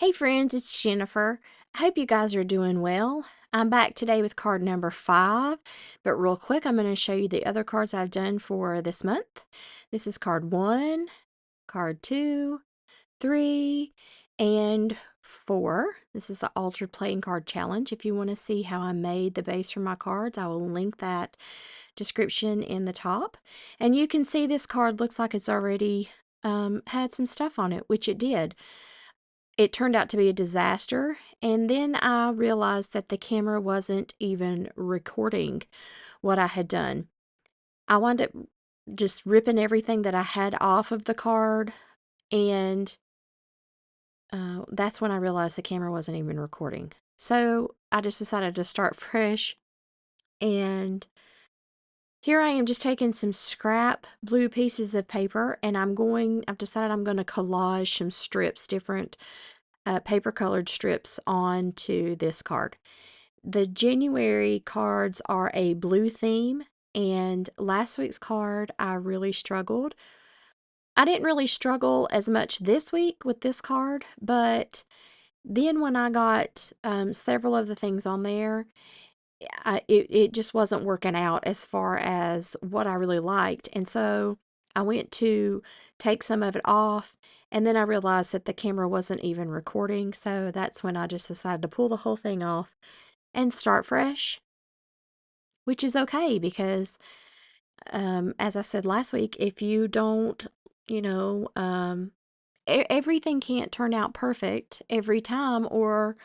Hey friends, it's Jennifer. I hope you guys are doing well. I'm back today with card number 5, but real quick, I'm going to show you the other cards I've done for this month. This is card 1, card 2, 3, and 4. This is the Altered Playing Card Challenge. If you want to see how I made the base for my cards, I will link that description in the top. And you can see this card looks like it's already had some stuff on it, which it did. It turned out to be a disaster, and then I realized that the camera wasn't even recording what I had done. I wound up just ripping everything that I had off of the card, and that's when I realized the camera wasn't even recording. So I just decided to start fresh, and here I am just taking some scrap blue pieces of paper, and I've decided I'm going to collage some strips, different paper colored strips onto this card. The January cards are a blue theme, and last week's card I really struggled. I didn't really struggle as much this week with this card, but then when I got several of the things on there, it just wasn't working out as far as what I really liked. And so I went to take some of it off, and then I realized that the camera wasn't even recording. So that's when I just decided to pull the whole thing off and start fresh, which is okay because, as I said last week, if you don't, you know, everything can't turn out perfect every time, or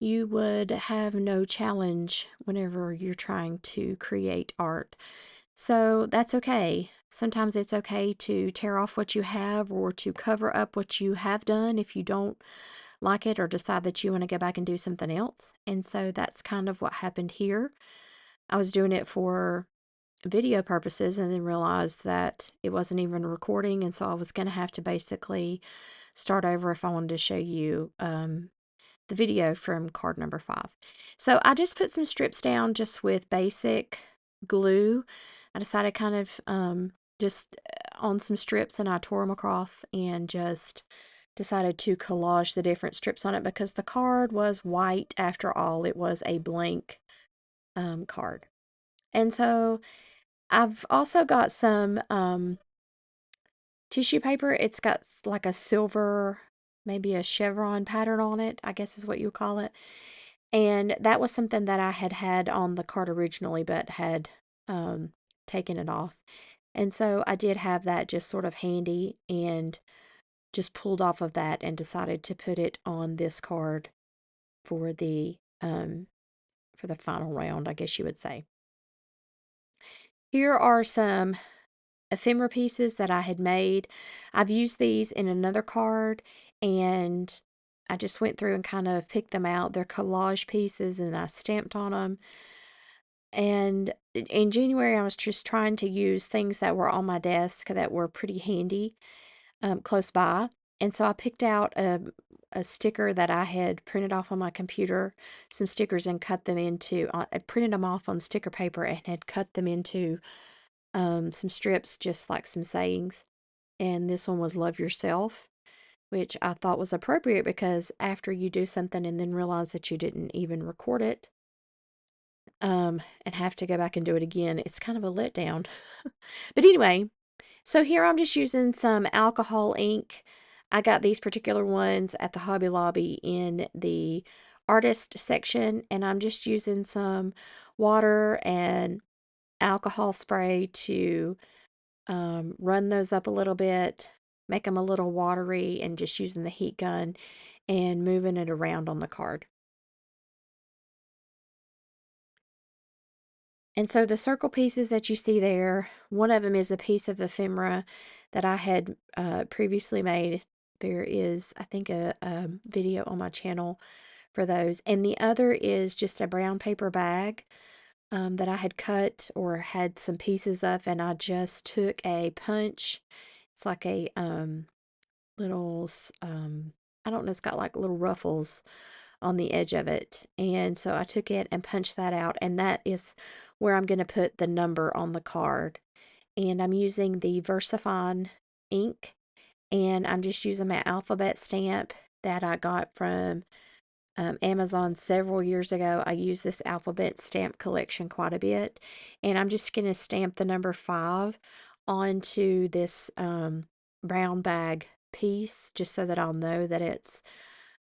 you would have no challenge whenever you're trying to create art. So that's okay. Sometimes it's okay to tear off what you have or to cover up what you have done if you don't like it or decide that you want to go back and do something else. And so that's kind of what happened here. I was doing it for video purposes and then realized that it wasn't even recording, and so I was going to have to basically start over if I wanted to show you the video from card number 5. So I just put some strips down just with basic glue. I decided kind of just on some strips, and I tore them across and just decided to collage the different strips on it because the card was white after all. It was a blank card. And so I've also got some tissue paper. It's got like a silver, maybe a chevron pattern on it, I guess is what you call it. And that was something that I had had on the card originally, but had taken it off. And so I did have that just sort of handy and just pulled off of that and decided to put it on this card for the final round, I guess you would say. Here are some ephemera pieces that I had made. I've used these in another card, and I just went through and kind of picked them out. They're collage pieces, and I stamped on them. And in January, I was just trying to use things that were on my desk that were pretty handy, close by. And so I picked out a sticker that I had printed off on my computer, some stickers, and cut them into, I printed them off on sticker paper and had cut them into some strips, just like some sayings. And this one was Love Yourself, which I thought was appropriate because after you do something and then realize that you didn't even record it, and have to go back and do it again, it's kind of a letdown. But anyway, so here I'm just using some alcohol ink. I got these particular ones at the Hobby Lobby in the artist section, and I'm just using some water and alcohol spray to run those up a little bit, make them a little watery, and just using the heat gun and moving it around on the card. And so the circle pieces that you see there, one of them is a piece of ephemera that I had previously made. There is, I think, a video on my channel for those. And the other is just a brown paper bag that I had cut or had some pieces of, and I just took a punch. It's like a little, I don't know, it's got like little ruffles on the edge of it. And so I took it and punched that out, and that is where I'm going to put the number on the card. And I'm using the VersaFine ink, and I'm just using my alphabet stamp that I got from Amazon several years ago. I use this alphabet stamp collection quite a bit, and I'm just going to stamp the number 5 onto this brown bag piece just so that I'll know that it's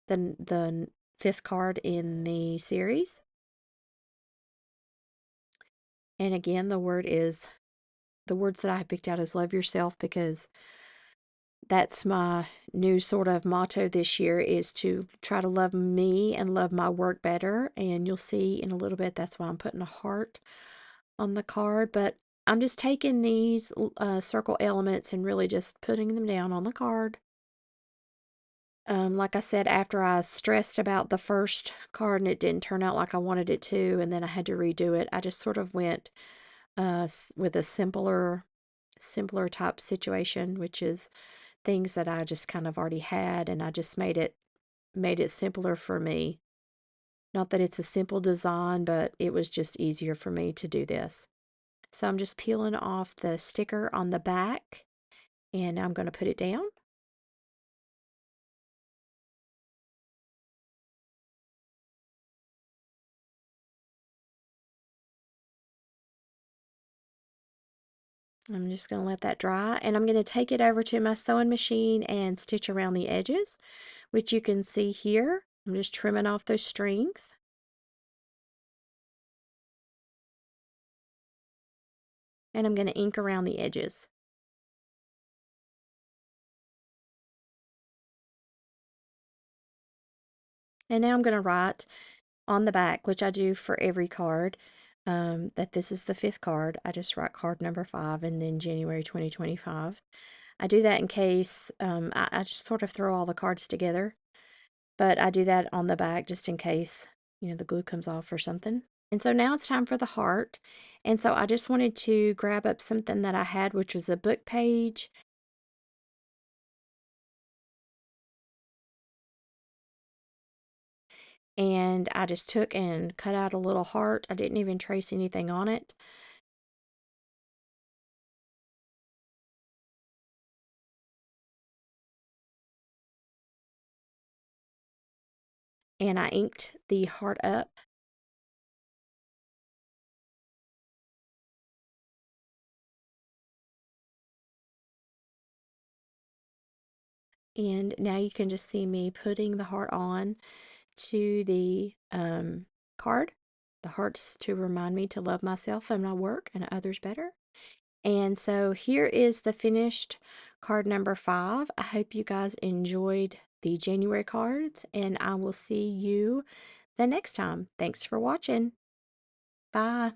the fifth card in the series. And again, the words that I have picked out is love yourself, because that's my new sort of motto this year, is to try to love me and love my work better. And you'll see in a little bit that's why I'm putting a heart on the card. But I'm just taking these circle elements and really just putting them down on the card. Like I said, after I stressed about the first card and it didn't turn out like I wanted it to, and then I had to redo it, I just sort of went with a simpler type situation, which is things that I just kind of already had, and I just made it simpler for me. Not that it's a simple design, but it was just easier for me to do this. So I'm just peeling off the sticker on the back, and I'm going to put it down. I'm just going to let that dry, and I'm going to take it over to my sewing machine and stitch around the edges, which you can see here. I'm just trimming off those strings. And I'm going to ink around the edges. And now I'm going to write on the back, which I do for every card, that this is the fifth card. I just write card number 5 and then January 2025. I do that in case I just sort of throw all the cards together, but I do that on the back just in case, the glue comes off or something. And so now it's time for the heart. And so I just wanted to grab up something that I had, which was a book page. And I just took and cut out a little heart. I didn't even trace anything on it. And I inked the heart up. And now you can just see me putting the heart on to the card. The heart's to remind me to love myself and my work and others better. And so here is the finished card number 5. I hope you guys enjoyed the January cards, and I will see you the next time. Thanks for watching. Bye.